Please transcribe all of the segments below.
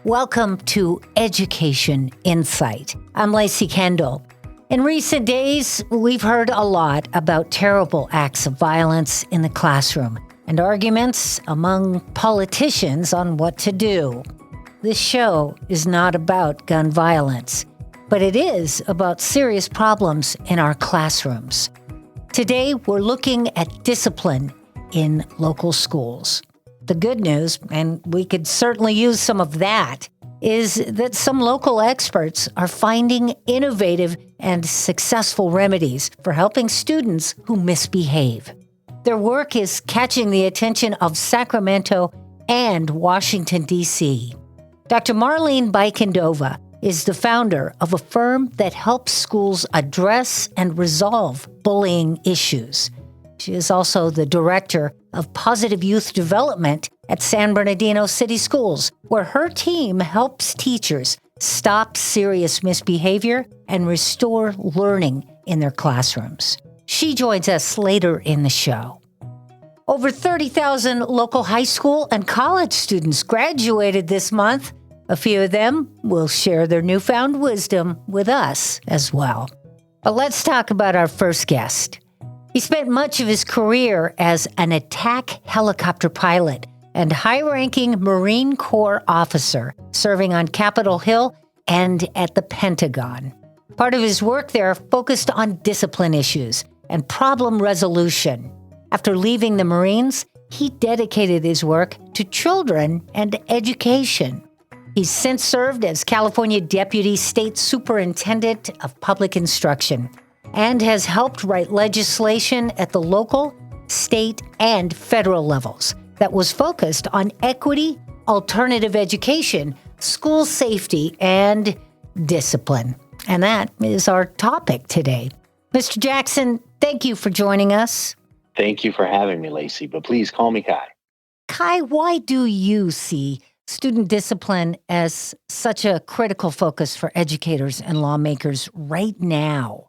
Welcome to Education Insight. I'm Lacey Kendall. In recent days, we've heard a lot about terrible acts of violence in the classroom and arguments among politicians on what to do. This show is not about gun violence, but it is about serious problems in our classrooms. Today, we're looking at discipline in local schools. The good news, and we could certainly use some of that, is that some local experts are finding innovative and successful remedies for helping students who misbehave. Their work is catching the attention of Sacramento and Washington, D.C. Dr. Marlene Bikendova is the founder of a firm that helps schools address and resolve bullying issues. She is also the director of Positive Youth Development at San Bernardino City Schools, where her team helps teachers stop serious misbehavior and restore learning in their classrooms. She joins us later in the show. Over 30,000 local high school and college students graduated this month. A few of them will share their newfound wisdom with us as well. But let's talk about our first guest. He spent much of his career as an attack helicopter pilot and high-ranking Marine Corps officer, serving on Capitol Hill and at the Pentagon. Part of his work there focused on discipline issues and problem resolution. After leaving the Marines, he dedicated his work to children and education. He's since served as California Deputy State Superintendent of Public Instruction and has helped write legislation at the local, state, and federal levels that was focused on equity, alternative education, school safety, and discipline. And that is our topic today. Mr. Jackson, thank you for joining us. Thank you for having me, Lacey, but please call me Kai. Kai, why do you see student discipline as such a critical focus for educators and lawmakers right now?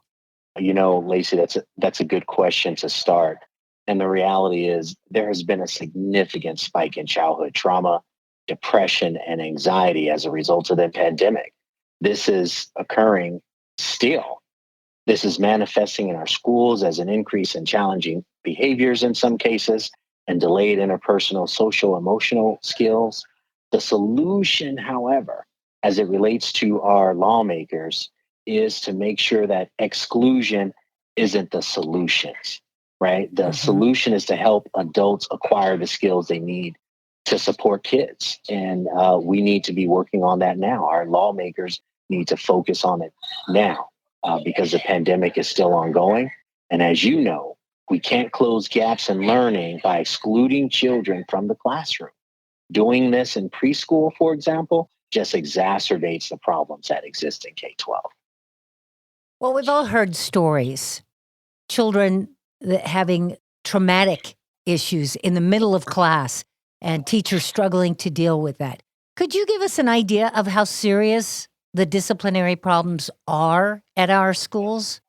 You know, Lacey, that's a good question to start. And the reality is there has been a significant spike in childhood trauma, depression, and anxiety as a result of the pandemic. This is occurring still. This is manifesting in our schools as an increase in challenging behaviors in some cases and delayed interpersonal, social, emotional skills. The solution, however, as it relates to our lawmakers, is to make sure that exclusion isn't the solutions, right? The solution is to help adults acquire the skills they need to support kids. And we need to be working on that now. Our lawmakers need to focus on it now because the pandemic is still ongoing. And as you know, we can't close gaps in learning by excluding children from the classroom. Doing this in preschool, for example, just exacerbates the problems that exist in K-12. Well, we've all heard stories. Children having traumatic issues in the middle of class and teachers struggling to deal with that. Could you give us an idea of how serious the disciplinary problems are at our schools?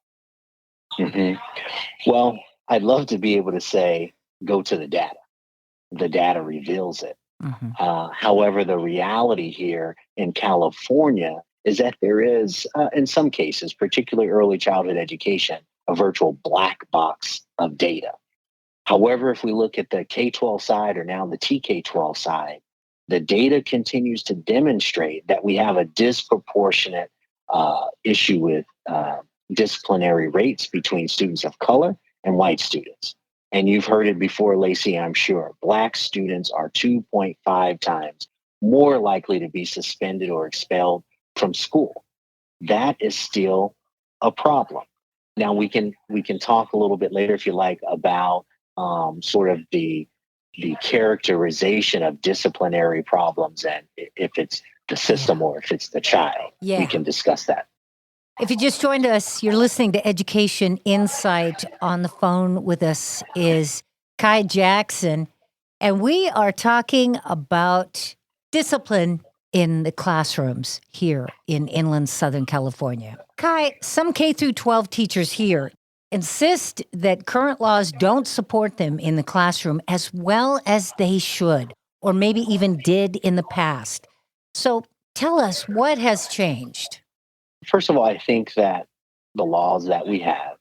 Well, I'd love to be able to say, go to the data. The data reveals it. However, the reality here in California is that there is, in some cases, particularly early childhood education, a virtual black box of data. However, if we look at the K-12 side or now the TK-12 side, the data continues to demonstrate that we have a disproportionate issue with disciplinary rates between students of color and white students. And you've heard it before, Lacey, I'm sure. Black students are 2.5 times more likely to be suspended or expelled from school. That is still a problem. Now we can talk a little bit later, if you like, about sort of the characterization of disciplinary problems and if it's the system or if it's the child. We can discuss that. If you just joined us, you're listening to Education Insight. On the phone with us is Kai Jackson, and we are talking about discipline in the classrooms here in inland Southern California. Kai, some K-12 teachers here insist that current laws don't support them in the classroom as well as they should, or maybe even did in the past. So Tell us what has changed. First of all, I think that the laws that we have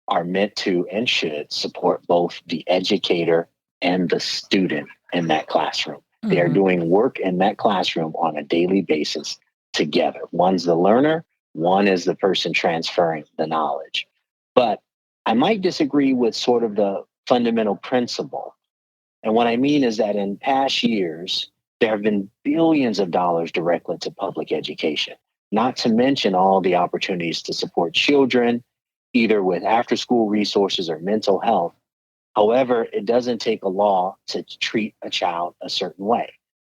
are meant to and should support both the educator and the student in that classroom. They are Hmm. doing work in that classroom on a daily basis together. One's the learner, one is the person transferring the knowledge. But I might disagree with sort of the fundamental principle. And what I mean is that in past years, there have been billions of dollars directly to public education, not to mention all the opportunities to support children, either with after school resources or mental health. However, it doesn't take a law to treat a child a certain way,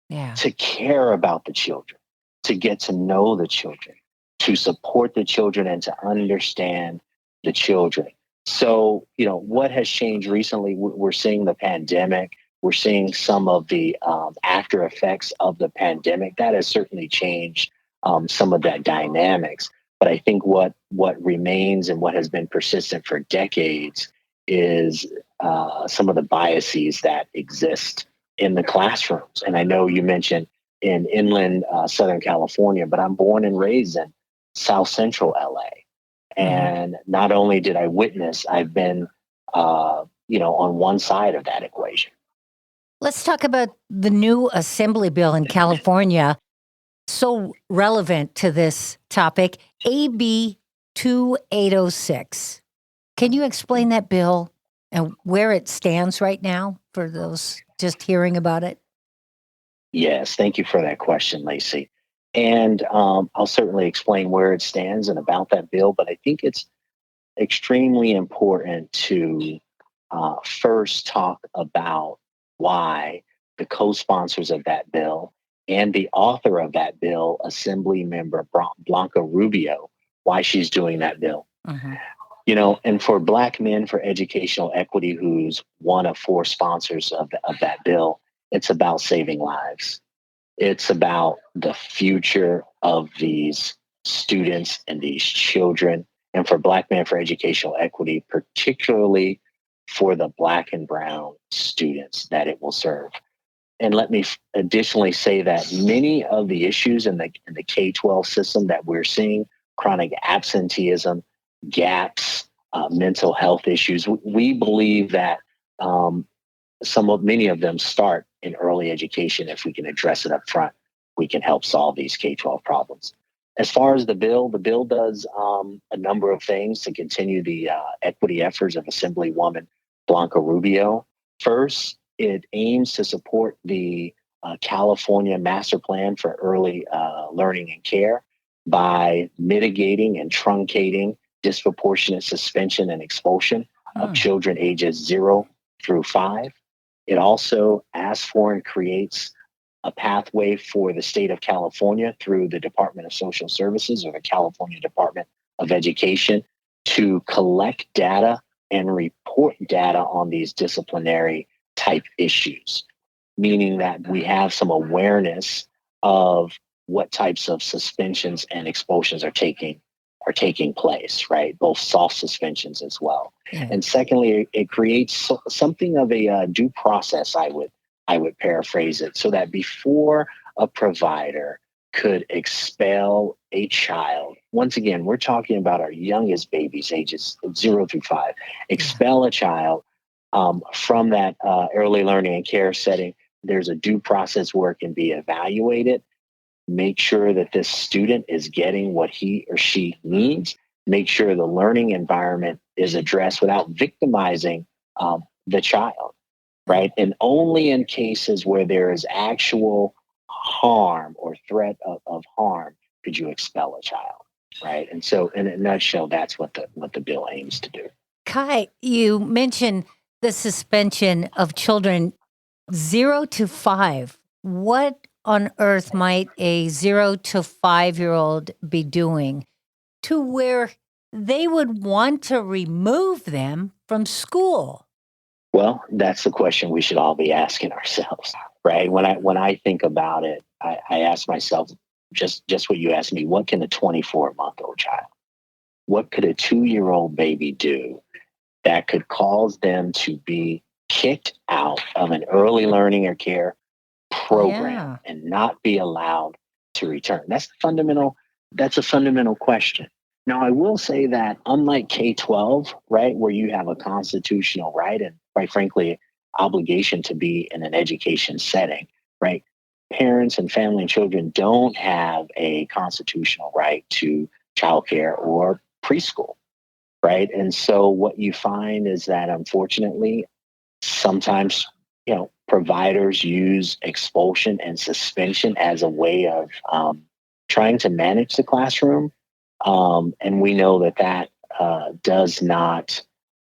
Yeah. to care about the children, to get to know the children, to support the children, and to understand the children. So, what has changed recently? We're seeing the pandemic. We're seeing some of the after effects of the pandemic. That has certainly changed some of that dynamics. But I think what remains and what has been persistent for decades is some of the biases that exist in the classrooms. And I know you mentioned in inland Southern California, but I'm born and raised in South Central LA. Hmm. And not only did I witness, I've been, on one side of that equation. Let's talk about the new assembly bill in California, so relevant to this topic, AB 2806. Can you explain that bill and where it stands right now for those just hearing about it? Yes, thank you for that question, Lacey. And I'll certainly explain where it stands and about that bill, but I think it's extremely important to first talk about why the co sponsors of that bill and the author of that bill, Assembly Member Blanca Rubio, why she's doing that bill. Hmm. And for Black Men for Educational Equity, who's one of four sponsors of that bill, it's about saving lives. It's about the future of these students and these children. And for Black Men for Educational Equity, particularly for the Black and Brown students that it will serve. And let me additionally say that many of the issues in the K-12 system that we're seeing, chronic absenteeism, gaps, mental health issues, we believe that um, many of them start in early education. If we can address it up front, we can help solve these K-12 problems. As far as the bill does a number of things to continue the equity efforts of Assemblywoman Blanca Rubio. First, it aims to support the California Master Plan for Early Learning and Care by mitigating and truncating disproportionate suspension and expulsion of Hmm. children ages 0 through 5. It also asks for and creates a pathway for the state of California through the Department of Social Services or the California Department of Education to collect data and report data on these disciplinary type issues, meaning that we have some awareness of what types of suspensions and expulsions are taking place, right? Both soft suspensions as well. Yeah. And secondly, it creates something of a due process. I would paraphrase it so that before a provider could expel a child, once again, we're talking about our youngest babies, ages 0 through 5, Yeah. expel a child from that early learning and care setting. There's a due process where it can be evaluated, make sure that this student is getting what he or she needs, make sure the learning environment is addressed without victimizing the child, right? And only in cases where there is actual harm or threat of harm could you expel a child, right? And so, in a nutshell, that's what the bill aims to do. Kai, you mentioned the suspension of children 0 to 5. What on earth might a 0 to 5-year-old be doing to where they would want to remove them from school? Well, that's the question we should all be asking ourselves, right? When I think about it, I ask myself just what you asked me. What can a 24-month-old child? What could a 2-year-old baby do that could cause them to be kicked out of an early learning or care program Yeah. and not be allowed to return? That's a fundamental question. Now, I will say that unlike K-12, right, where you have a constitutional right and quite frankly, obligation to be in an education setting, right? Parents and family and children don't have a constitutional right to childcare or preschool, right? And so what you find is that unfortunately, sometimes, providers use expulsion and suspension as a way of trying to manage the classroom. And we know that does not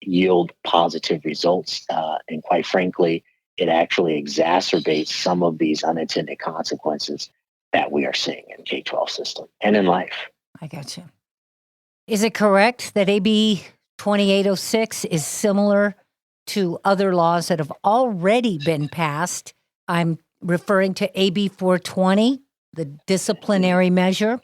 yield positive results. And quite frankly, it actually exacerbates some of these unintended consequences that we are seeing in K-12 system and in life. I got you. Is it correct that AB 2806 is similar to other laws that have already been passed? I'm referring to AB 420, the disciplinary measure,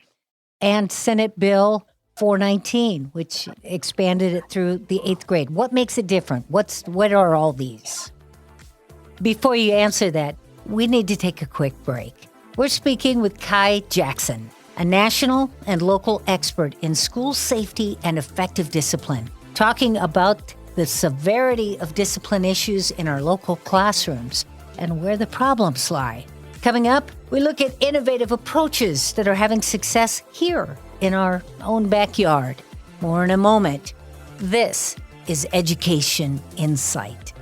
and Senate Bill 419, which expanded it through the 8th grade. What makes it different? What are all these? Before you answer that, we need to take a quick break. We're speaking with Kai Jackson, a national and local expert in school safety and effective discipline, talking about the severity of discipline issues in our local classrooms and where the problems lie. Coming up, we look at innovative approaches that are having success here in our own backyard. More in a moment. This is Education Insight.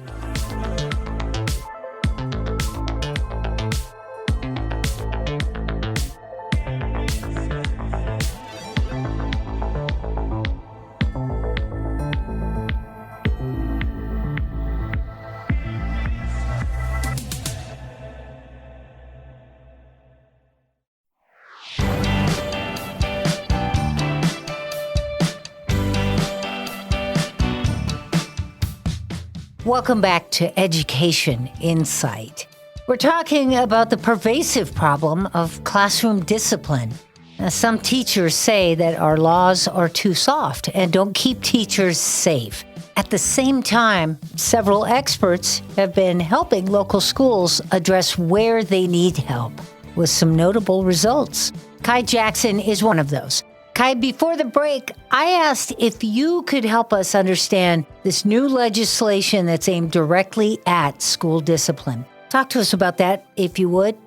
Welcome back to Education Insight. We're talking about the pervasive problem of classroom discipline. Now, some teachers say that our laws are too soft and don't keep teachers safe. At the same time, several experts have been helping local schools address where they need help, with some notable results. Kai Jackson is one of those. Kai, before the break, I asked if you could help us understand this new legislation that's aimed directly at school discipline. Talk to us about that, if you would.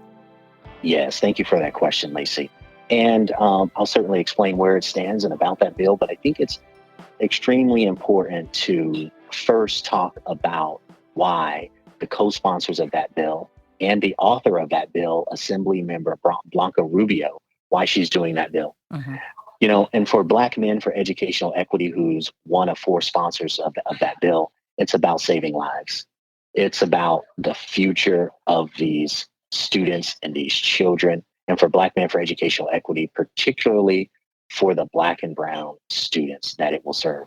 Yes, thank you for that question, Lacey. And I'll certainly explain where it stands and about that bill, but I think it's extremely important to first talk about why the co-sponsors of that bill and the author of that bill, Assembly Member Blanca Rubio, why she's doing that bill. Mm-hmm. And for Black Men for Educational Equity, who's one of 4 sponsors of that bill, it's about saving lives. It's about the future of these students and these children. And for Black Men for Educational Equity, particularly for the Black and Brown students that it will serve.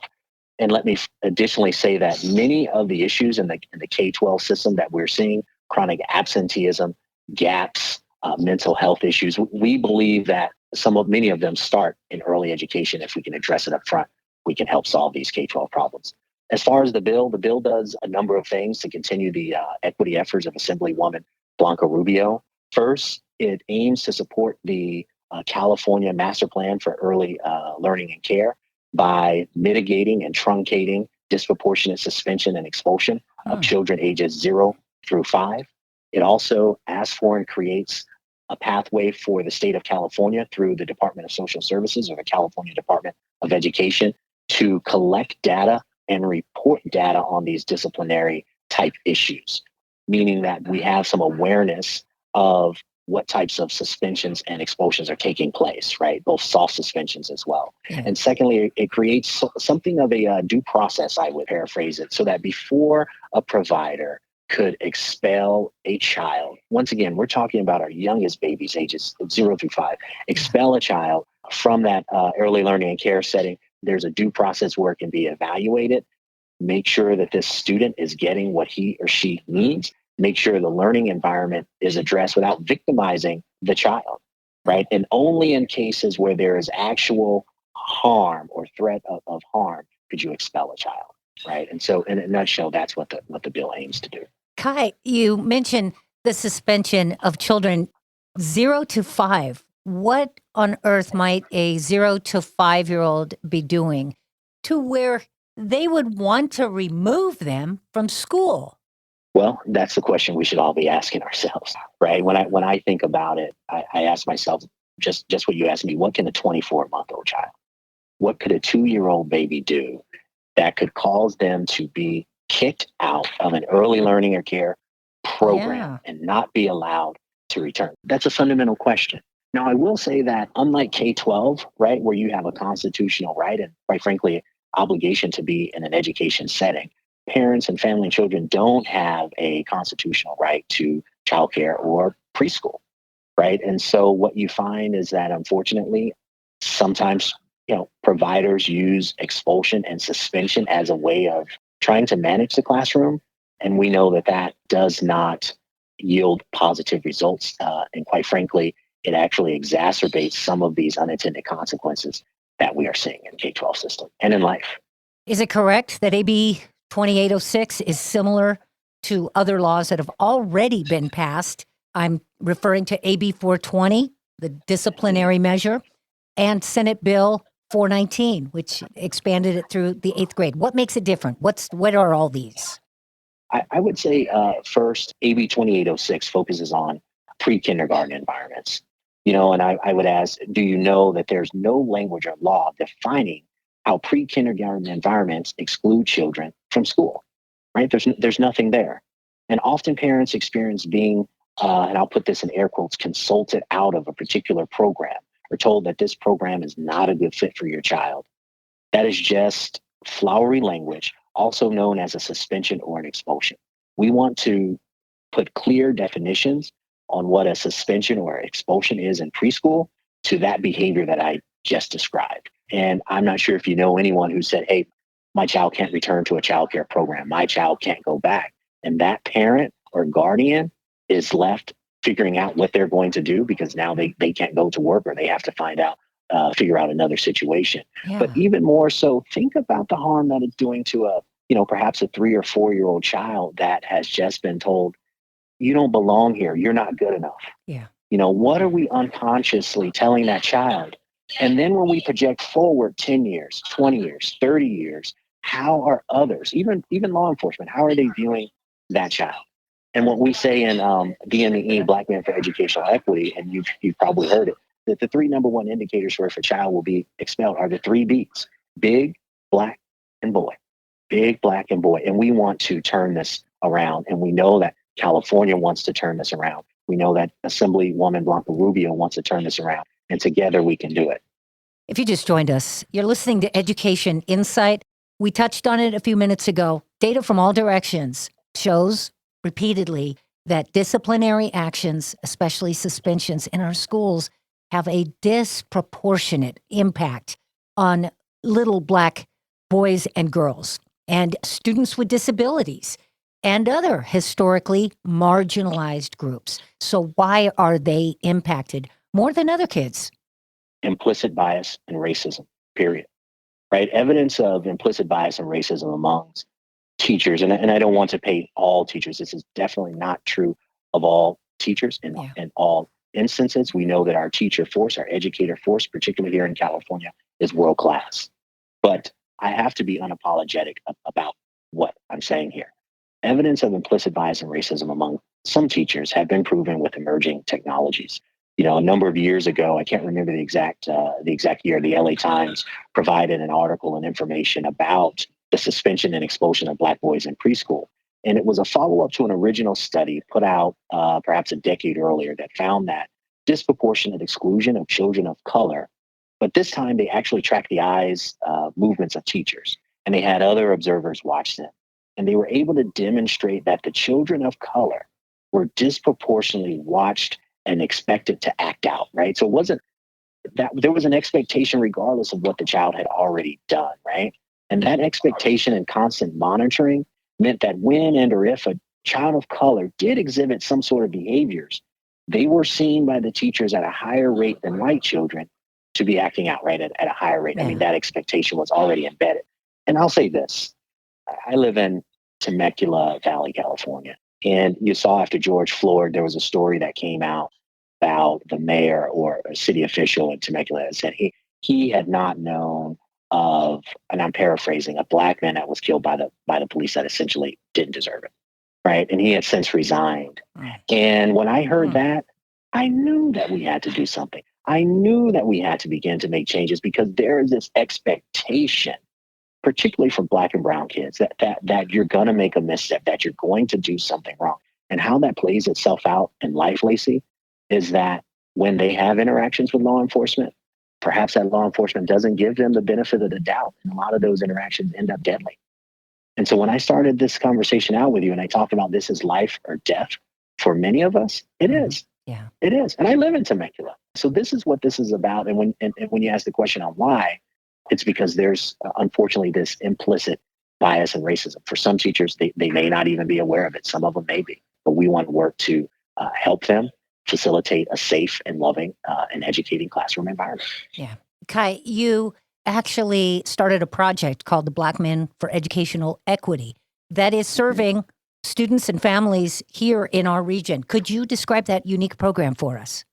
And let me additionally say that many of the issues in the K-12 system that we're seeing, chronic absenteeism, gaps, mental health issues, we believe that many of them start in early education. If we can address it up front, we can help solve these K-12 problems. As far as the bill does a number of things to continue the equity efforts of Assemblywoman Blanca Rubio. First, it aims to support the California Master Plan for Early Learning and Care by mitigating and truncating disproportionate suspension and expulsion of children ages 0 through 5. It also asks for and creates a pathway for the state of California through the Department of Social Services or the California Department of Education to collect data and report data on these disciplinary type issues, meaning that we have some awareness of what types of suspensions and expulsions are taking place, right? Both soft suspensions as well. Yeah. And secondly, it creates something of a due process, I would paraphrase it, so that before a provider could expel a child, once again, we're talking about our youngest babies, ages 0 through 5, expel a child from that early learning and care setting, there's a due process where it can be evaluated, make sure that this student is getting what he or she needs, make sure the learning environment is addressed without victimizing the child, right? And only in cases where there is actual harm or threat of harm could you expel a child, right? And so in a nutshell, that's what the bill aims to do. Kai, you mentioned the suspension of children 0 to 5. What on earth might a 0 to 5-year-old be doing to where they would want to remove them from school? Well, that's the question we should all be asking ourselves, right? When I think about it, I ask myself just what you asked me. What can a 24-month-old child? What could a 2-year-old baby do that could cause them to be kicked out of an early learning or care program Yeah. and not be allowed to return? That's a fundamental question. Now, I will say that unlike K-12, right, where you have a constitutional right and, quite frankly, obligation to be in an education setting, parents and family and children don't have a constitutional right to childcare or preschool, right? And so what you find is that, unfortunately, sometimes providers use expulsion and suspension as a way of trying to manage the classroom, and we know that that does not yield positive results. And quite frankly, it actually exacerbates some of these unintended consequences that we are seeing in K-12 system and in life. Is it correct that AB 2806 is similar to other laws that have already been passed? I'm referring to AB 420, the disciplinary measure, and Senate Bill 419, which expanded it through the 8th grade. What makes it different? What are all these? I would say first, AB 2806 focuses on pre-kindergarten environments. And I would ask, do you know that there's no language or law defining how pre-kindergarten environments exclude children from school? Right? There's nothing there, and often parents experience being, and I'll put this in air quotes, consulted out of a particular program or told that this program is not a good fit for your child. That is just flowery language, also known as a suspension or an expulsion. We want to put clear definitions on what a suspension or expulsion is in preschool to that behavior that I just described. And I'm not sure if you know anyone who said, hey, my child can't return to a child care program. My child can't go back. And that parent or guardian is left figuring out what they're going to do because now they can't go to work or they have to figure out another situation. But Yeah. even more so, think about the harm that it's doing to perhaps a 3 or 4-year-old child that has just been told, you don't belong here. You're not good enough. Yeah. What are we unconsciously telling that child? And then when we project forward 10 years, 20 years, 30 years, how are others, even law enforcement, how are they viewing that child? And what we say in BME, Black Men for Educational Equity, and you've probably heard it, that the three number one indicators for if a child will be expelled are the three B's: big, black, and boy. Big, black, and boy. And we want to turn this around. And we know that California wants to turn this around. We know that Assemblywoman Blanca Rubio wants to turn this around. And together we can do it. If you just joined us, you're listening to Education Insight. We touched on it a few minutes ago. Data from all directions shows repeatedly that disciplinary actions, especially suspensions in our schools, have a disproportionate impact on little Black boys and girls and students with disabilities and other historically marginalized groups. So, why are they impacted more than other kids? Implicit bias and racism, period. Right? Evidence of implicit bias and racism amongst teachers, and I don't want to paint all teachers. This is definitely not true of all teachers Yeah. in all instances. We know that our teacher force, our educator force, particularly here in California, is world class. But I have to be unapologetic about what I'm saying here. Evidence of implicit bias and racism among some teachers have been proven with emerging technologies. A number of years ago, I can't remember the exact year, the LA Times provided an article and information about the suspension and expulsion of Black boys in preschool. And it was a follow up to an original study put out perhaps a decade earlier that found that disproportionate exclusion of children of color. But this time they actually tracked the eyes movements of teachers and they had other observers watch them. And they were able to demonstrate that the children of color were disproportionately watched and expected to act out, right? So it wasn't that there was an expectation regardless of what the child had already done, right? And that expectation and constant monitoring meant that when and or if a child of color did exhibit some sort of behaviors, they were seen by the teachers at a higher rate than white children to be acting out, right? At a higher rate. I mean, Yeah. that expectation was already embedded. And I'll say this, I live in Temecula Valley, California. And you saw after George Floyd, there was a story that came out about the mayor or a city official in Temecula that said he had not known of, and I'm paraphrasing, a black man that was killed by the police that essentially didn't deserve it, right? And he had since resigned. And when I heard that, I knew that we had to do something. I knew that we had to begin to make changes because there is this expectation, particularly for black and brown kids, that you're going to make a misstep, that you're going to do something wrong. And how that plays itself out in life, Lacey, is that when they have interactions with law enforcement, perhaps that law enforcement doesn't give them the benefit of the doubt. And a lot of those interactions end up deadly. And so when I started this conversation out with you and I talked about this is life or death for many of us, it is. Yeah. It is. And I live in Temecula. So this is what this is about. And when you ask the question on why, it's because there's unfortunately this implicit bias and racism. For some teachers, they may not even be aware of it. Some of them may be. But we want to work to help them facilitate a safe and loving and educating classroom environment. Yeah. Kai, you actually started a project called the Black Men for Educational Equity that is serving students and families here in our region. Could you describe that unique program for us?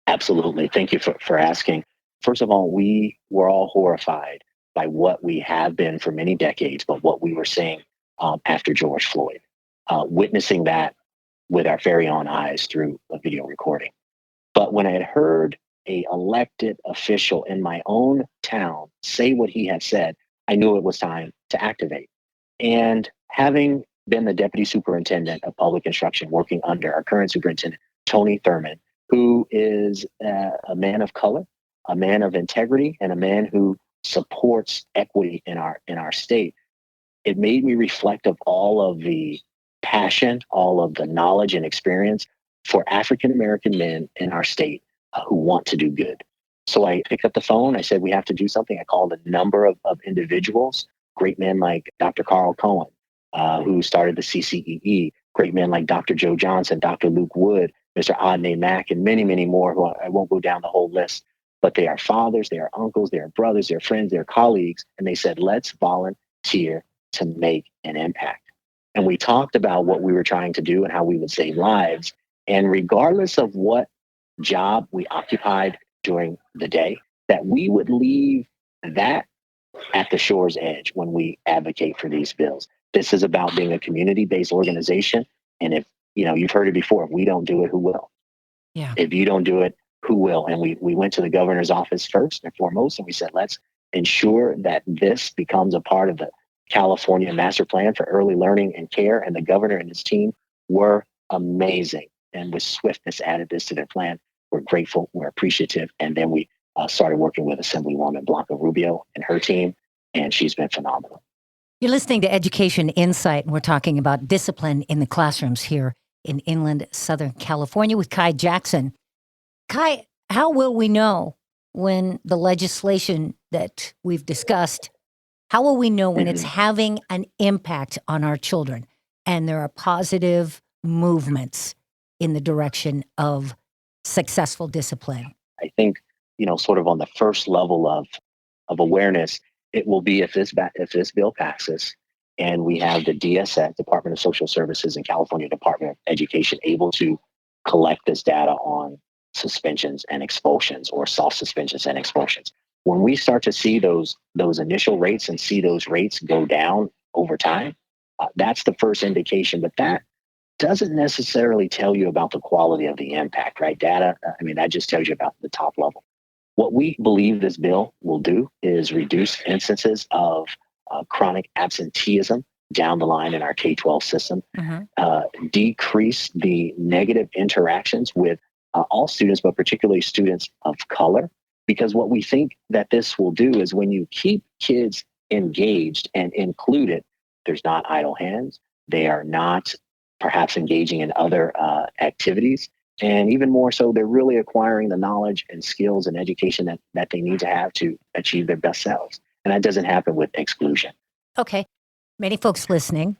Absolutely. Thank you for asking. First of all, we were all horrified by what we have been for many decades, but what we were seeing after George Floyd, witnessing that with our very own eyes through a video recording. But when I had heard a elected official in my own town say what he had said, I knew it was time to activate. And having been the deputy superintendent of public instruction working under our current superintendent, Tony Thurman, who is a man of color, a man of integrity, and a man who supports equity in our state, it made me reflect of all of the passion, all of the knowledge and experience for African American men in our state who want to do good. So I picked up the phone. I said, we have to do something. I called a number of individuals, great men like Dr. Carl Cohen, who started the CCEE, great men like Dr. Joe Johnson, Dr. Luke Wood, Mr. Adne Mack, and many, many more who I won't go down the whole list, but they are fathers, they are uncles, they are brothers, they are friends, they are colleagues. And they said, let's volunteer to make an impact. And we talked about what we were trying to do and how we would save lives. And regardless of what job we occupied during the day, that we would leave that at the shore's edge when we advocate for these bills. This is about being a community-based organization. And if, you've heard it before, if we don't do it, who will? Yeah. If you don't do it, who will? And we went to the governor's office first and foremost, and we said, let's ensure that this becomes a part of the California Master Plan for Early Learning and Care. And the governor and his team were amazing. And with swiftness added this to their plan. We're grateful, we're appreciative. And then we started working with Assemblywoman Blanca Rubio and her team, and she's been phenomenal. You're listening to Education Insight, and we're talking about discipline in the classrooms here in inland Southern California with Kai Jackson. Kai, how will we know when the legislation that we've discussed, how will we know when it's having an impact on our children and there are positive movements in the direction of successful discipline? I think, sort of on the first level of awareness, it will be if this bill passes and we have the DSS, Department of Social Services, and California Department of Education able to collect this data on suspensions and expulsions or soft suspensions and expulsions. When we start to see those initial rates and see those rates go down over time, that's the first indication. But that doesn't necessarily tell you about the quality of the impact, right? Data, that just tells you about the top level. What we believe this bill will do is reduce instances of chronic absenteeism down the line in our K-12 system, decrease the negative interactions with all students, but particularly students of color. Because what we think that this will do is when you keep kids engaged and included, there's not idle hands. They are not perhaps engaging in other activities. And even more so, they're really acquiring the knowledge and skills and education that they need to have to achieve their best selves. And that doesn't happen with exclusion. Okay. Many folks listening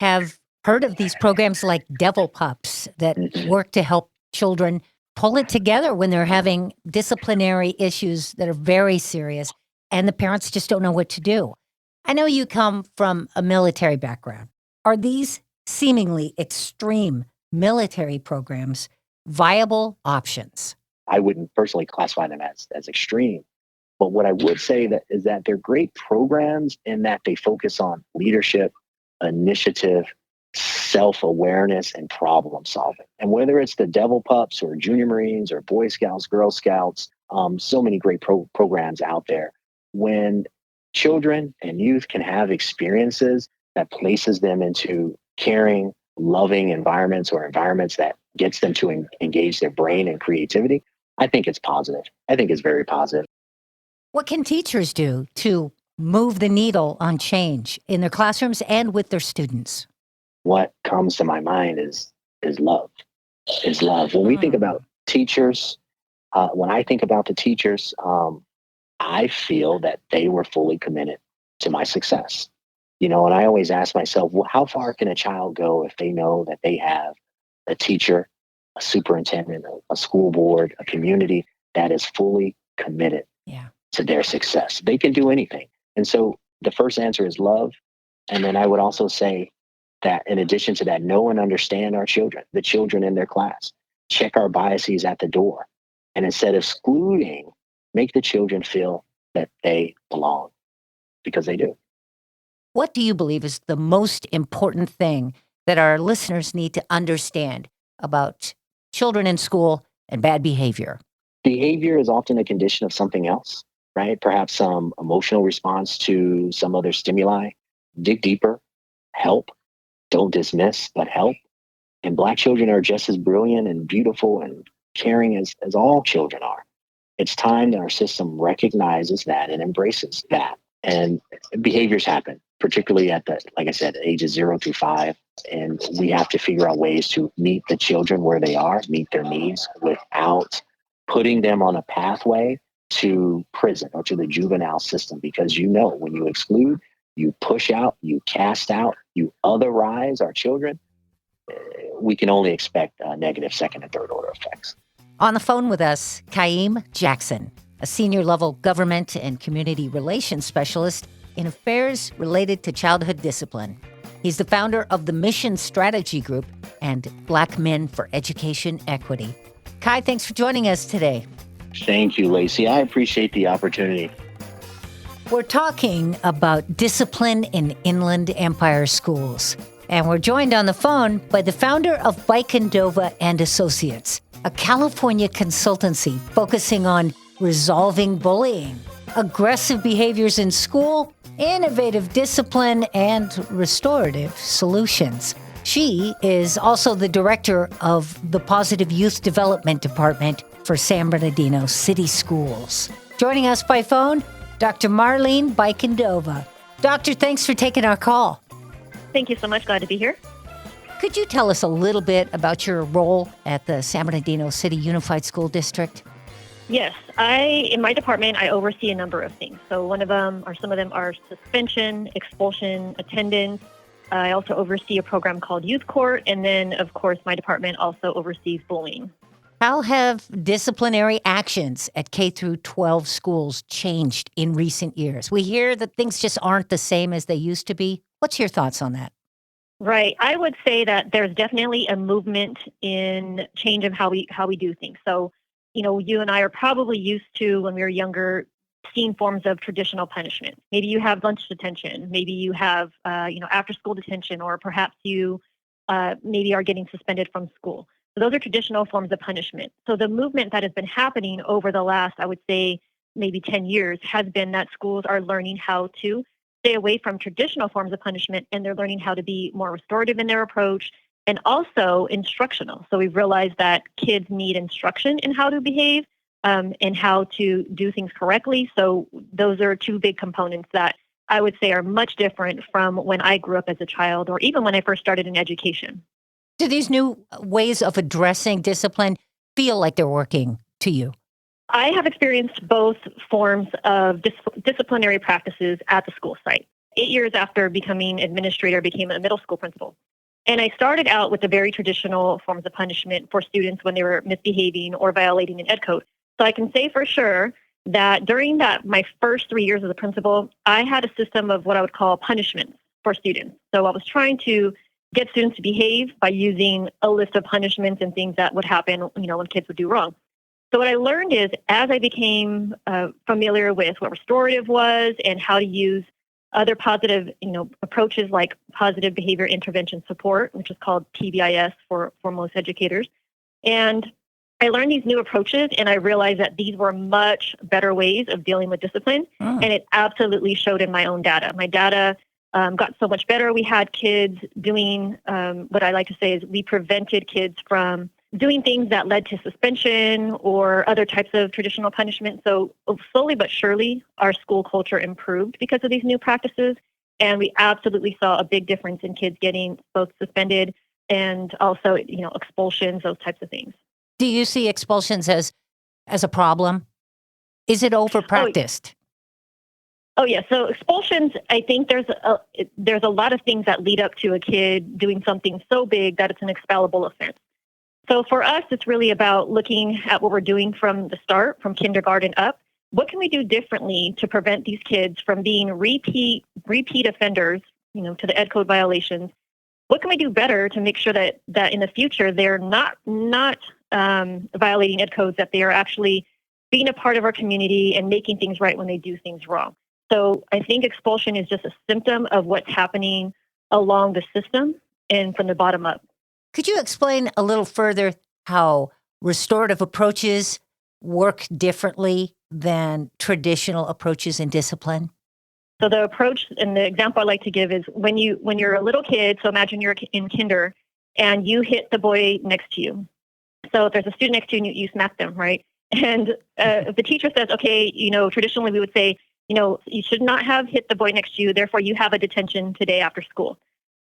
have heard of these programs like Devil Pups that work to help children pull it together when they're having disciplinary issues that are very serious and the parents just don't know what to do. I know you come from a military background. Are these seemingly extreme military programs viable options? I wouldn't personally classify them as extreme. But what I would say that is that they're great programs in that they focus on leadership, initiative, self-awareness, and problem solving. And whether it's the Devil Pups or Junior Marines or Boy Scouts, Girl Scouts, so many great programs out there. When children and youth can have experiences that places them into caring, loving environments or environments that gets them to engage their brain and creativity, I think it's positive. I think it's very positive. What can teachers do to move the needle on change in their classrooms and with their students? What comes to my mind is love. Is love. When we think about teachers, when I think about the teachers, I feel that they were fully committed to my success. And I always ask myself, well, how far can a child go if they know that they have a teacher, a superintendent, a school board, a community that is fully committed Yeah. to their success? They can do anything. And so the first answer is love. And then I would also say that in addition to that, know and understand our children, the children in their class. Check our biases at the door. And instead of excluding, make the children feel that they belong, because they do. What do you believe is the most important thing that our listeners need to understand about children in school and bad behavior? Behavior is often a condition of something else, right? Perhaps some emotional response to some other stimuli. Dig deeper, help, don't dismiss, but help. And Black children are just as brilliant and beautiful and caring as all children are. It's time that our system recognizes that and embraces that. And behaviors happen, particularly at like I said, ages 0 through 5. And we have to figure out ways to meet the children where they are, meet their needs without putting them on a pathway to prison or to the juvenile system. Because when you exclude, you push out, you cast out, you otherize our children, we can only expect negative second and third order effects. On the phone with us, Kaim Jackson, a senior level government and community relations specialist in affairs related to childhood discipline. He's the founder of the Mission Strategy Group and Black Men for Education Equity. Kai, thanks for joining us today. Thank you, Lacey. I appreciate the opportunity. We're talking about discipline in Inland Empire schools. And we're joined on the phone by the founder of Equitable and Associates, a California consultancy focusing on resolving bullying, aggressive behaviors in school, innovative discipline, and restorative solutions. She is also the director of the Positive Youth Development Department for San Bernardino City Schools. Joining us by phone, Dr. Marlene Bikendova. Doctor, thanks for taking our call. Thank you so much. Glad to be here. Could you tell us a little bit about your role at the San Bernardino City Unified School District? Yes, in my department, I oversee a number of things. So some of them are suspension, expulsion, attendance. I also oversee a program called Youth Court. And then, of course, my department also oversees bullying. How have disciplinary actions at K-12 schools changed in recent years? We hear that things just aren't the same as they used to be. What's your thoughts on that? Right. I would say that there's definitely a movement in change of how we do things. So, you and I are probably used to, when we were younger, seeing forms of traditional punishment. Maybe you have lunch detention. Maybe you have, after school detention, or perhaps you maybe are getting suspended from school. So those are traditional forms of punishment. So the movement that has been happening over the last, I would say, maybe 10 years has been that schools are learning how to stay away from traditional forms of punishment, and they're learning how to be more restorative in their approach and also instructional. So we've realized that kids need instruction in how to behave and how to do things correctly. So those are two big components that I would say are much different from when I grew up as a child, or even when I first started in education. Do these new ways of addressing discipline feel like they're working to you? I have experienced both forms of disciplinary practices at the school site. 8 years after becoming administrator, I became a middle school principal. And I started out with the very traditional forms of punishment for students when they were misbehaving or violating an ed code. So I can say for sure that during my first 3 years as a principal, I had a system of what I would call punishments for students. So I was trying to get students to behave by using a list of punishments and things that would happen, when kids would do wrong. So what I learned is, as I became familiar with what restorative was and how to use other positive, approaches like positive behavior intervention support, which is called PBIS for most educators. And I learned these new approaches, and I realized that these were much better ways of dealing with discipline. And it absolutely showed in my own data. My data got so much better. We had kids doing what I like to say is we prevented kids from doing things that led to suspension or other types of traditional punishment. So slowly but surely, our school culture improved because of these new practices. And we absolutely saw a big difference in kids getting both suspended and also, expulsions, those types of things. Do you see expulsions as a problem? Is it overpracticed? Oh yeah. So expulsions, I think there's a lot of things that lead up to a kid doing something so big that it's an expellable offense. So for us, it's really about looking at what we're doing from the start, from kindergarten up. What can we do differently to prevent these kids from being repeat offenders, to the ed code violations? What can we do better to make sure that in the future they're not violating ed codes, that they are actually being a part of our community and making things right when they do things wrong? So I think expulsion is just a symptom of what's happening along the system and from the bottom up. Could you explain a little further how restorative approaches work differently than traditional approaches in discipline? So the approach and the example I like to give is when you're a little kid, so imagine you're in kinder and you hit the boy next to you. So if there's a student next to you and you smack them, right? And if the teacher says, okay, traditionally we would say, you should not have hit the boy next to you, therefore you have a detention today after school.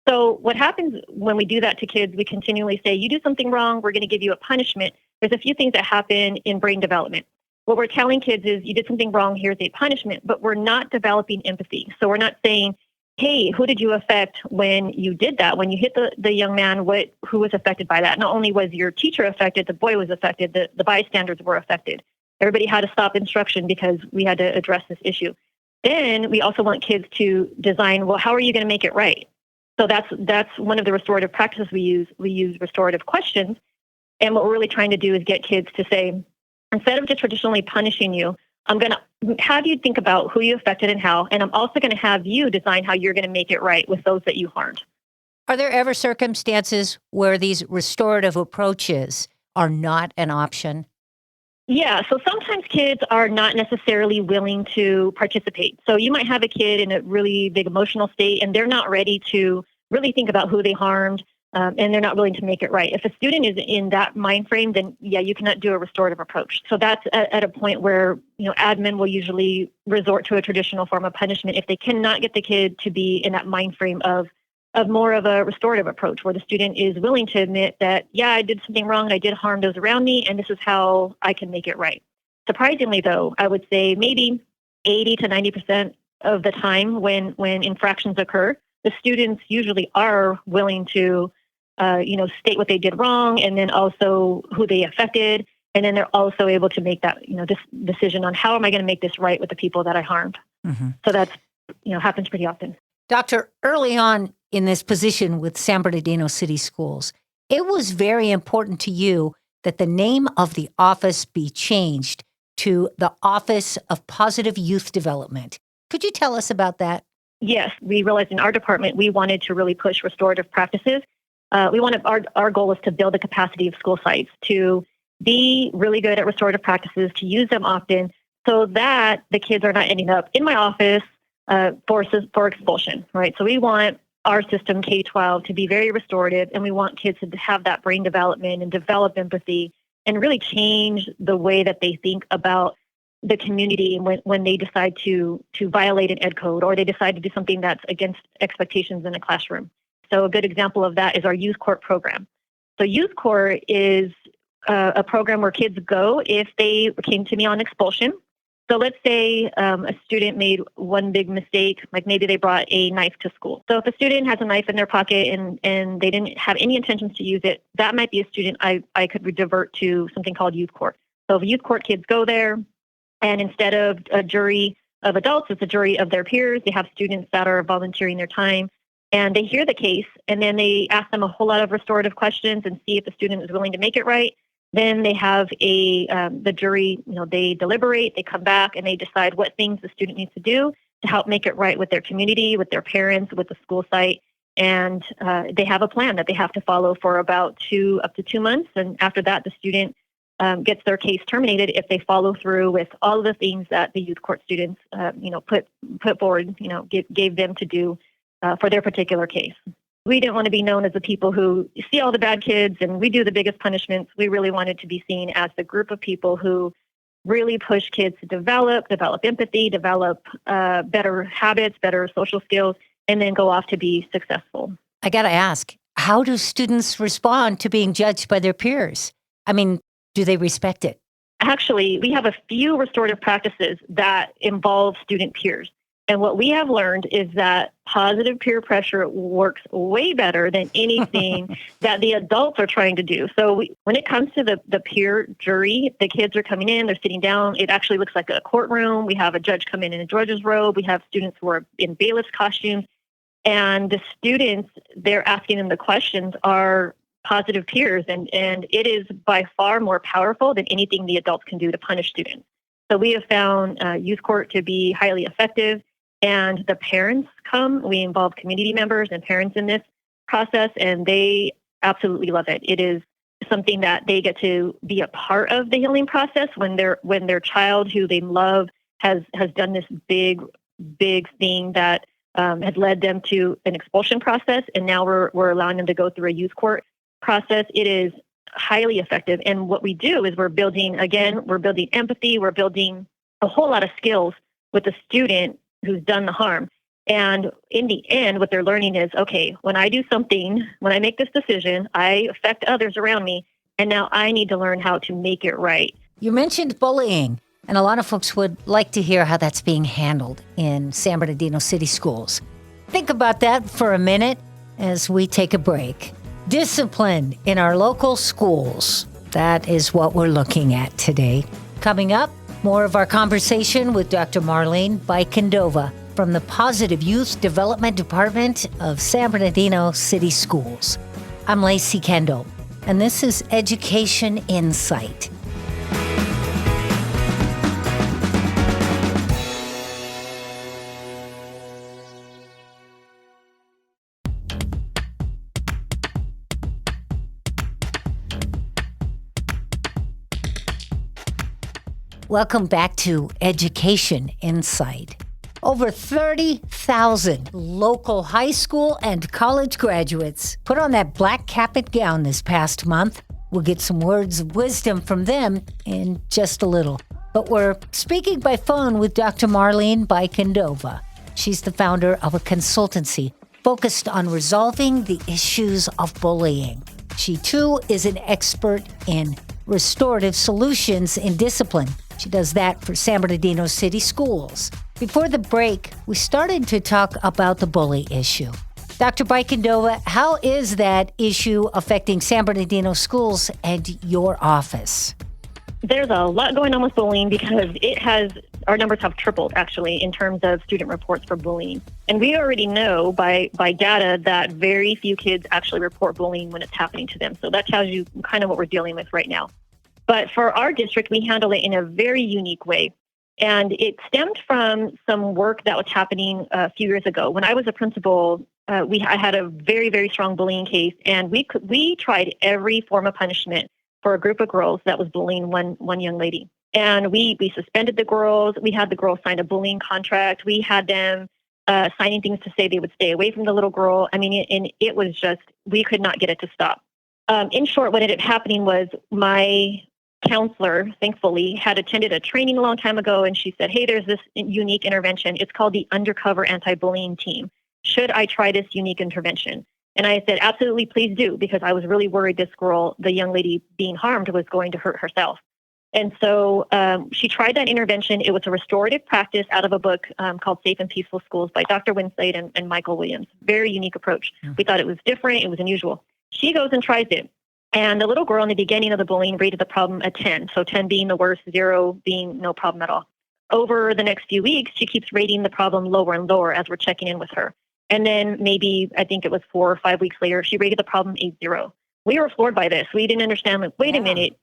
So what happens when we do that to kids, we continually say, you do something wrong, we're going to give you a punishment. There's a few things that happen in brain development. What we're telling kids is, you did something wrong, here's a punishment, but we're not developing empathy. So we're not saying, hey, who did you affect when you did that? When you hit the young man, who was affected by that? Not only was your teacher affected, the boy was affected, the bystanders were affected. Everybody had to stop instruction because we had to address this issue. Then we also want kids to design, well, how are you going to make it right? So that's one of the restorative practices we use. We use restorative questions. And what we're really trying to do is get kids to say, instead of just traditionally punishing you, I'm going to have you think about who you affected and how, and I'm also going to have you design how you're going to make it right with those that you harmed. Are there ever circumstances where these restorative approaches are not an option? Yeah, so sometimes kids are not necessarily willing to participate. So you might have a kid in a really big emotional state, and they're not ready to really think about who they harmed, and they're not willing to make it right. If a student is in that mind frame, then yeah, you cannot do a restorative approach. So that's at a point where admin will usually resort to a traditional form of punishment if they cannot get the kid to be in that mind frame of more of a restorative approach, where the student is willing to admit that, yeah, I did something wrong and I did harm those around me, and this is how I can make it right. Surprisingly, though, I would say maybe 80 to 90% of the time when infractions occur, the students usually are willing to, state what they did wrong, and then also who they affected, and then they're also able to make that, this decision on how am I going to make this right with the people that I harmed. Mm-hmm. So that's, happens pretty often. Doctor, early on in this position with San Bernardino City Schools, it was very important to you that the name of the office be changed to the Office of Positive Youth Development. Could you tell us about that? Yes, we realized in our department we wanted to really push restorative practices. Our goal is to build the capacity of school sites to be really good at restorative practices, to use them often, so that the kids are not ending up in my office for expulsion, right? So we want our system, K-12, to be very restorative, and we want kids to have that brain development and develop empathy and really change the way that they think about the community when they decide to violate an ed code, or they decide to do something that's against expectations in a classroom. So a good example of that is our youth court program. So youth court is a program where kids go if they came to me on expulsion. So let's say a student made one big mistake, like maybe they brought a knife to school. So if a student has a knife in their pocket and they didn't have any intentions to use it, that might be a student I could divert to something called youth court. So if youth court kids go there, and instead of a jury of adults, it's a jury of their peers. They have students that are volunteering their time and they hear the case, and then they ask them a whole lot of restorative questions and see if the student is willing to make it right. Then they have the jury, they deliberate, they come back, and they decide what things the student needs to do to help make it right with their community, with their parents, with the school site. And they have a plan that they have to follow for about up to 2 months. And after that, the student gets their case terminated if they follow through with all of the things that the youth court students, put forward, gave them to do for their particular case. We didn't want to be known as the people who see all the bad kids and we do the biggest punishments. We really wanted to be seen as the group of people who really push kids to develop empathy, develop better habits, better social skills, and then go off to be successful. I got to ask, how do students respond to being judged by their peers? I mean, do they respect it? Actually, we have a few restorative practices that involve student peers. And what we have learned is that positive peer pressure works way better than anything that the adults are trying to do. So when it comes to the peer jury, the kids are coming in, they're sitting down. It actually looks like a courtroom. We have a judge come in a George's robe. We have students who are in bailiff's costumes. And the students, they're asking them the questions are positive peers. And it is by far more powerful than anything the adults can do to punish students. So we have found youth court to be highly effective. And the parents come. We involve community members and parents in this process, and they absolutely love it. It is something that they get to be a part of the healing process when their child who they love has done this big thing that has led them to an expulsion process, and now we're allowing them to go through a youth court process. It is highly effective, and what we do is we're building empathy. We're building a whole lot of skills with the student who's done the harm. And in the end, what they're learning is, okay, when I do something, when I make this decision, I affect others around me. And now I need to learn how to make it right. You mentioned bullying, and a lot of folks would like to hear how that's being handled in San Bernardino City schools. Think about that for a minute as we take a break. Discipline in our local schools. That is what we're looking at today. Coming up, more of our conversation with Dr. Marlene Bikendova from the Positive Youth Development Department of San Bernardino City Schools. I'm Lacey Kendall, and this is Education Insight. Welcome back to Education Insight. Over 30,000 local high school and college graduates put on that black cap and gown this past month. We'll get some words of wisdom from them in just a little. But we're speaking by phone with Dr. Marlene Bikendova. She's the founder of a consultancy focused on resolving the issues of bullying. She, too, is an expert in restorative solutions in discipline. She does that for San Bernardino City Schools. Before the break, we started to talk about the bully issue. Dr. Bikendova, how is that issue affecting San Bernardino schools and your office? There's a lot going on with bullying because our numbers have tripled actually in terms of student reports for bullying. And we already know by data that very few kids actually report bullying when it's happening to them. So that tells you kind of what we're dealing with right now. But for our district, we handle it in a very unique way. And it stemmed from some work that was happening a few years ago. When I was a principal, I had a very, very strong bullying case, and we tried every form of punishment for a group of girls that was bullying one young lady. And we suspended the girls. We had the girls sign a bullying contract. We had them signing things to say they would stay away from the little girl. I mean, and it was just, we could not get it to stop. In short, what ended up happening was my counselor, thankfully, had attended a training a long time ago, and she said, hey, there's this unique intervention. It's called the Undercover Anti-Bullying Team. Should I try this unique intervention? And I said, absolutely, please do, because I was really worried this girl, the young lady being harmed, was going to hurt herself. And so she tried that intervention. It was a restorative practice out of a book called Safe and Peaceful Schools by Dr. Winslade and Michael Williams. Very unique approach. We thought it was different. It was unusual. She goes and tries it. And the little girl in the beginning of the bullying rated the problem a 10. So 10 being the worst, 0 being no problem at all. Over the next few weeks, she keeps rating the problem lower and lower as we're checking in with her. And then maybe, I think it was 4 or 5 weeks later, she rated the problem a 0. We were floored by this. We didn't understand, like, wait a minute.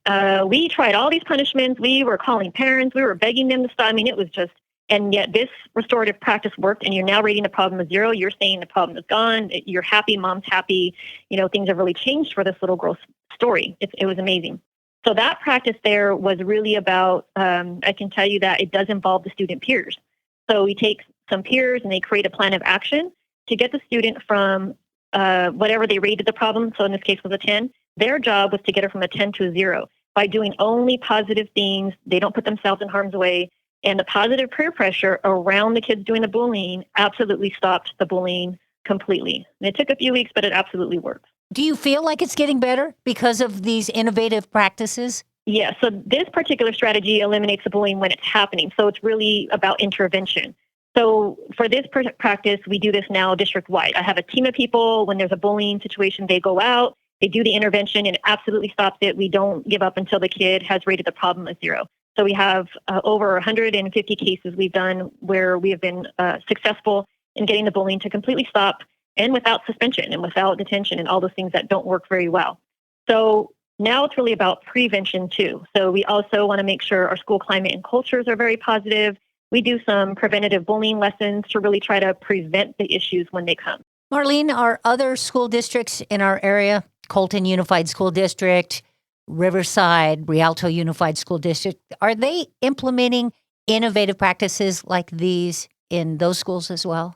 We tried all these punishments. We were calling parents. We were begging them to stop. I mean, it was just, and yet this restorative practice worked, and you're now rating the problem a 0. You're saying the problem is gone. You're happy. Mom's happy. Things have really changed for this little girl's story. It was amazing. So that practice there was really about, I can tell you that it does involve the student peers. So we take some peers and they create a plan of action to get the student from whatever they rated the problem. So in this case was a 10. Their job was to get her from a 10 to a 0 by doing only positive things. They don't put themselves in harm's way. And the positive peer pressure around the kids doing the bullying absolutely stopped the bullying completely. And it took a few weeks, but it absolutely worked. Do you feel like it's getting better because of these innovative practices? Yeah, so this particular strategy eliminates the bullying when it's happening. So it's really about intervention. So for this practice, we do this now district-wide. I have a team of people. When there's a bullying situation, they go out, they do the intervention, and it absolutely stops it. We don't give up until the kid has rated the problem a 0. So we have over 150 cases we've done where we have been successful in getting the bullying to completely stop, and without suspension and without detention and all those things that don't work very well. So now it's really about prevention too. So we also want to make sure our school climate and cultures are very positive. We do some preventative bullying lessons to really try to prevent the issues when they come. Marlene, are other school districts in our area, Colton Unified School District, Riverside, Rialto Unified School District, are they implementing innovative practices like these in those schools as well?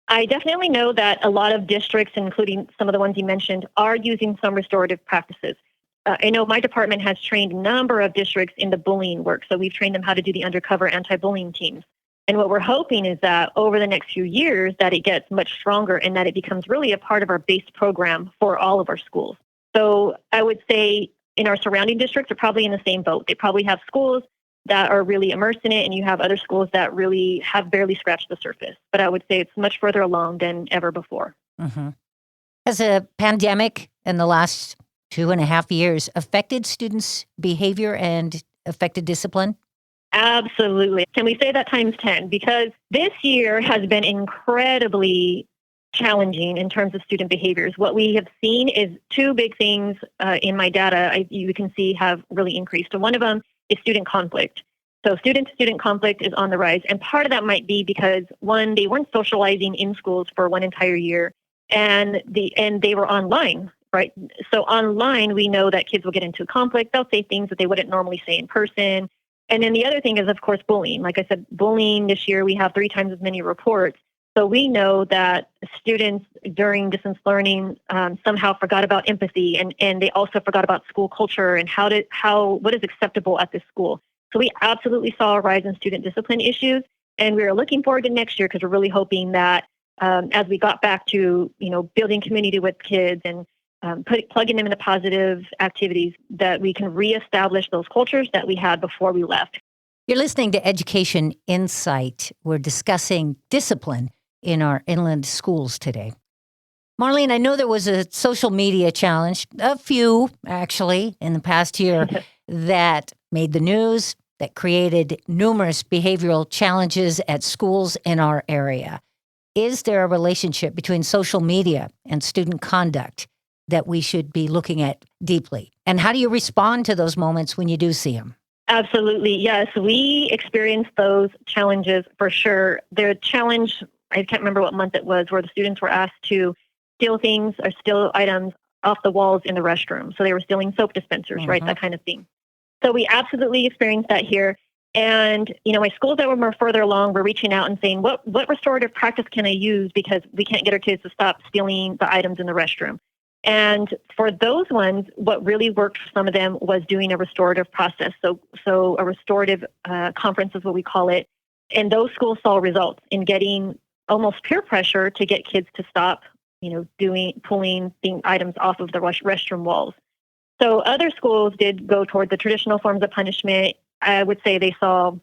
I definitely know that a lot of districts, including some of the ones you mentioned, are using some restorative practices. I know my department has trained a number of districts in the bullying work. So we've trained them how to do the undercover anti-bullying teams. And what we're hoping is that over the next few years, that it gets much stronger and that it becomes really a part of our base program for all of our schools. So I would say in our surrounding districts are probably in the same boat. They probably have schools that are really immersed in it, and you have other schools that really have barely scratched the surface. But I would say it's much further along than ever before. Mm-hmm. Has a pandemic in the last 2.5 years affected students' behavior and affected discipline? Absolutely. Can we say that times 10? Because this year has been incredibly challenging in terms of student behaviors. What we have seen is two big things in my data you can see have really increased. And one of them is student conflict. So student-to-student conflict is on the rise. And part of that might be because, one, they weren't socializing in schools for one entire year, and they were online. Right. So online, we know that kids will get into conflict. They'll say things that they wouldn't normally say in person. And then the other thing is, of course, bullying. Like I said, bullying this year, we have 3 times as many reports. So we know that students during distance learning somehow forgot about empathy, and they also forgot about school culture and what is acceptable at this school. So we absolutely saw a rise in student discipline issues, and we are looking forward to next year because we're really hoping that as we got back to building community with kids and plugging them into positive activities, that we can reestablish those cultures that we had before we left. You're listening to Education Insight. We're discussing discipline in our inland schools today. Marlene, I know there was a social media challenge, a few actually, in the past year that made the news, that created numerous behavioral challenges at schools in our area. Is there a relationship between social media and student conduct that we should be looking at deeply? And how do you respond to those moments when you do see them? Absolutely. Yes, we experienced those challenges for sure. The challenge, I can't remember what month it was, where the students were asked to steal things or steal items off the walls in the restroom. So they were stealing soap dispensers, right? That kind of thing. So we absolutely experienced that here. And, my schools that were more further along were reaching out and saying, what restorative practice can I use? Because we can't get our kids to stop stealing the items in the restroom. And for those ones, what really worked for some of them was doing a restorative process. So a restorative conference is what we call it. And those schools saw results in getting almost peer pressure to get kids to stop, pulling items off of the restroom walls. So other schools did go toward the traditional forms of punishment. I would say they saw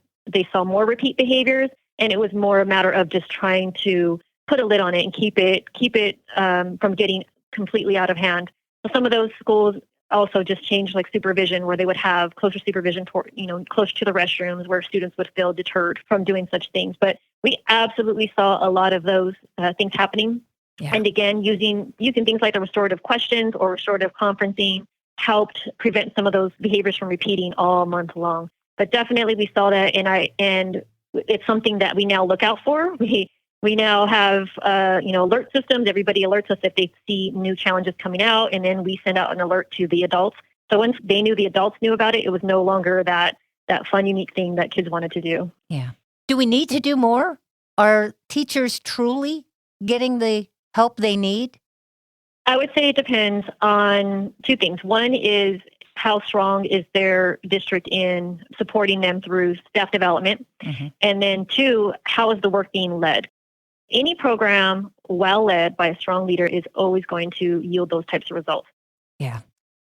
more repeat behaviors, and it was more a matter of just trying to put a lid on it and keep it from getting completely out of hand. So some of those schools also just changed like supervision, where they would have closer supervision toward, closer to the restrooms, where students would feel deterred from doing such things. But We absolutely saw a lot of those things happening. Yeah. And again, using things like the restorative questions or restorative conferencing helped prevent some of those behaviors from repeating all month long. But definitely we saw that, and it's something that we now look out for. We now have alert systems. Everybody alerts us if they see new challenges coming out, and then we send out an alert to the adults. So once they knew, the adults knew about it, it was no longer that fun, unique thing that kids wanted to do. Yeah. Do we need to do more? Are teachers truly getting the help they need? I would say it depends on two things. One is how strong is their district in supporting them through staff development? Mm-hmm. And then two, how is the work being led? Any program well led by a strong leader is always going to yield those types of results. Yeah.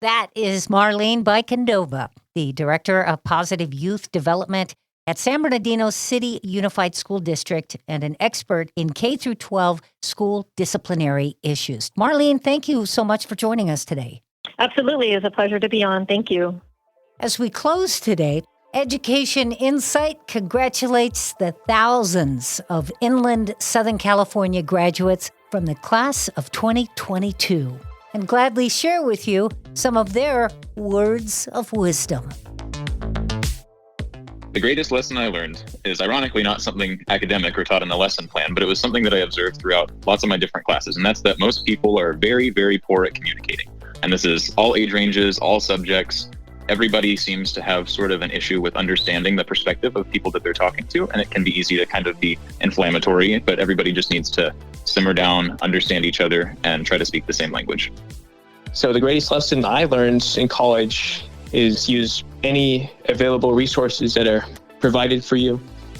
That is Marlene Bicandova, the Director of Positive Youth Development at San Bernardino City Unified School District and an expert in K-12 school disciplinary issues. Marlene, thank you so much for joining us today. Absolutely. It was a pleasure to be on. Thank you. As we close today, Education Insight congratulates the thousands of Inland Southern California graduates from the class of 2022 and gladly share with you some of their words of wisdom. The greatest lesson I learned is ironically not something academic or taught in the lesson plan, but it was something that I observed throughout lots of my different classes. And that's that most people are very, very poor at communicating. And this is all age ranges, all subjects. Everybody seems to have sort of an issue with understanding the perspective of people that they're talking to. And it can be easy to kind of be inflammatory, but everybody just needs to simmer down, understand each other, and try to speak the same language. So the greatest lesson I learned in college is use any available resources that are provided for you,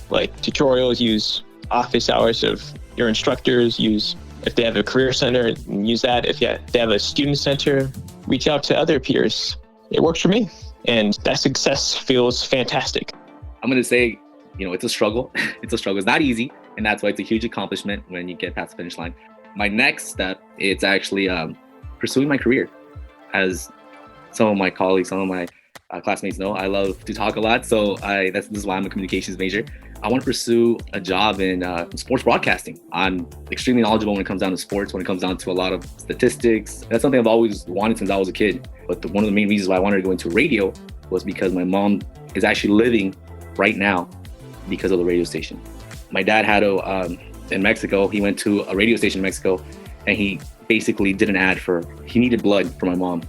like tutorials, use office hours of your instructors, if they have a career center, use that. If they have a student center, reach out to other peers. It works for me, and that success feels fantastic. I'm going to say, it's a struggle. It's a struggle. It's not easy, and that's why it's a huge accomplishment when you get past the finish line. My next step, it's actually pursuing my career. As some of my colleagues, some of my classmates know, I love to talk a lot. So this is why I'm a communications major. I want to pursue a job in sports broadcasting. I'm extremely knowledgeable when it comes down to sports, when it comes down to a lot of statistics. That's something I've always wanted since I was a kid. But one of the main reasons why I wanted to go into radio was because my mom is actually living right now because of the radio station. My dad had in Mexico, he went to a radio station in Mexico, and he basically did an ad he needed blood for my mom.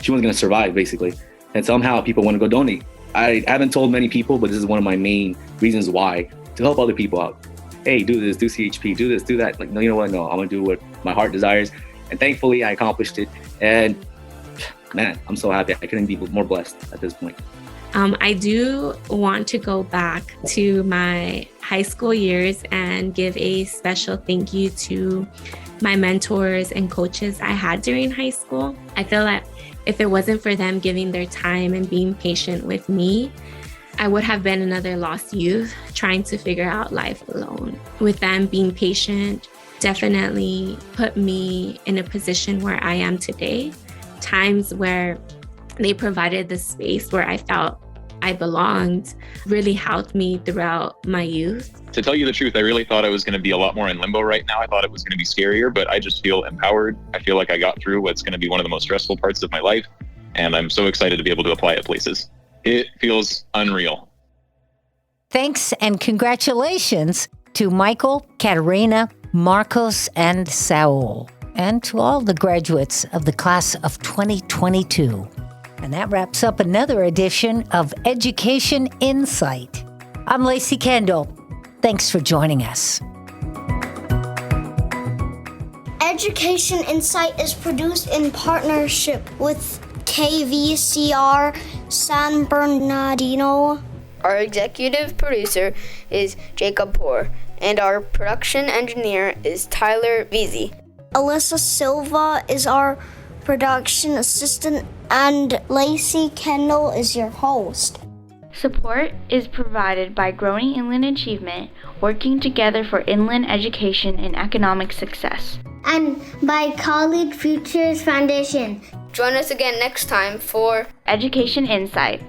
She wasn't going to survive, basically. And somehow people want to go donate. I haven't told many people, but this is one of my main reasons why, to help other people out. Hey, do this, do CHP, do this, do that. Like, no, you know what? No, I'm going to do what my heart desires. And thankfully, I accomplished it. And man, I'm so happy. I couldn't be more blessed at this point. I do want to go back to my high school years and give a special thank you to my mentors and coaches I had during high school. I feel that if it wasn't for them giving their time and being patient with me, I would have been another lost youth trying to figure out life alone. With them being patient, definitely put me in a position where I am today. Times where they provided the space where I felt I belonged really helped me throughout my youth. To tell you the truth, I really thought I was going to be a lot more in limbo right now. I thought it was going to be scarier, but I just feel empowered. I feel like I got through what's going to be one of the most stressful parts of my life, and I'm so excited to be able to apply it places. It feels unreal. Thanks and congratulations to Michael, Katerina, Marcos, and Saul, and to all the graduates of the class of 2022. And that wraps up another edition of Education Insight. I'm Lacey Kendall. Thanks for joining us. Education Insight is produced in partnership with KVCR San Bernardino. Our executive producer is Jacob Poor, and our production engineer is Tyler Veazey. Alyssa Silva is our production assistant, and Lacey Kendall is your host. Support is provided by Growing Inland Achievement, working together for inland education and economic success. And by College Futures Foundation. Join us again next time for Education Insight.